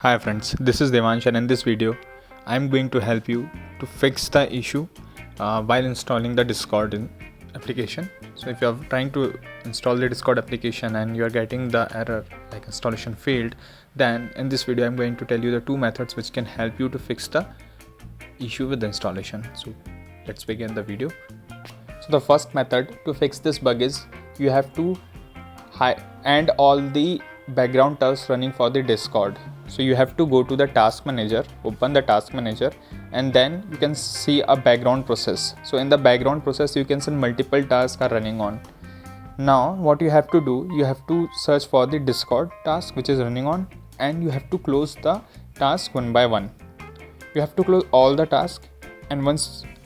Hi friends, this is Devansh and in this video I am going to help you to fix the issue while installing the Discord application. So if you are trying to install the Discord application and you are getting the error like installation failed, then in this video I am going to tell you the two methods which can help you to fix the issue with the installation. So let's begin the video. So the first method to fix this bug is you have to end all the background tasks running for the Discord. So you have to go to the task manager, open the task manager, and then you can see a background process. So in the background process you can see multiple tasks are running on. Now what you have to do, you have to search for the Discord task which is running on, and you have to close the task one by one. You have to close all the tasks, and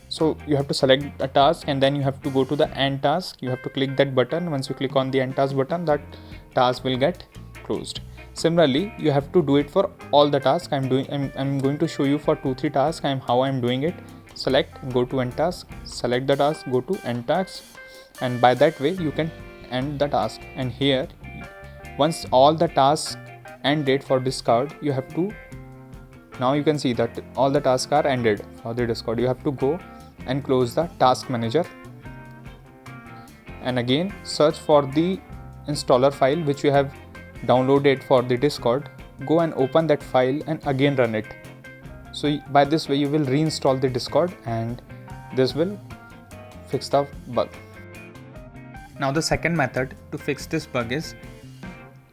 so you have to select a task and then you have to go to the end task. You have to click that button. Once you click on the end task button, that task will get closed. Similarly, you have to do it for all the tasks. I'm going to show you for 2-3 tasks how I'm doing it. Select, go to end task, select the task, go to end task, and by that way you can end the task. And here, once all the tasks ended for Discord, you have to, now you can see that all the tasks are ended for the Discord. You have to go and close the task manager, and again search for the installer file which you have downloaded for the Discord. Go and open that file and again run it. So by this way you will reinstall the Discord and this will fix the bug. Now the second method to fix this bug is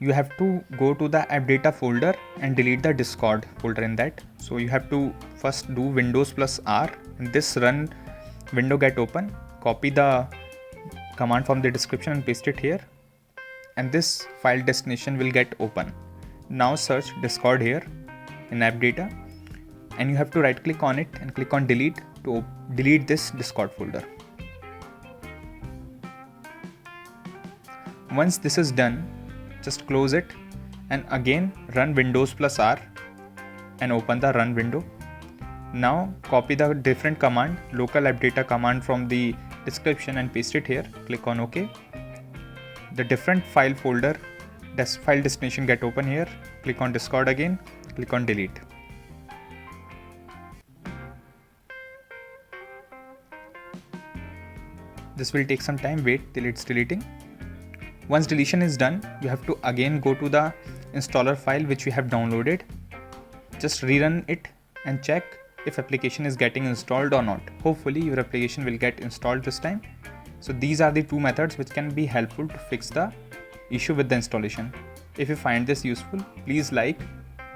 you have to go to the app data folder and delete the Discord folder in that. So you have to first do Windows plus R, and this run window get open, copy the command from the description and paste it here, and this file destination will get open. Now search Discord here in app data, and you have to right click on it and click on delete to delete this Discord folder. Once this is done, just close it and again run Windows plus R and open the run window. Now copy the different command, local app data command from the description, and paste it here. Click on OK. The different file folder, file destination get open here. Click on Discord again, click on delete. This will take some time, wait till it's deleting. Once deletion is done, you have to again go to the installer file which we have downloaded. Just rerun it and check if application is getting installed or not. Hopefully your application will get installed this time. So these are the two methods which can be helpful to fix the issue with the installation. If you find this useful, please like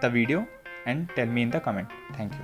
the video and tell me in the comment. Thank you.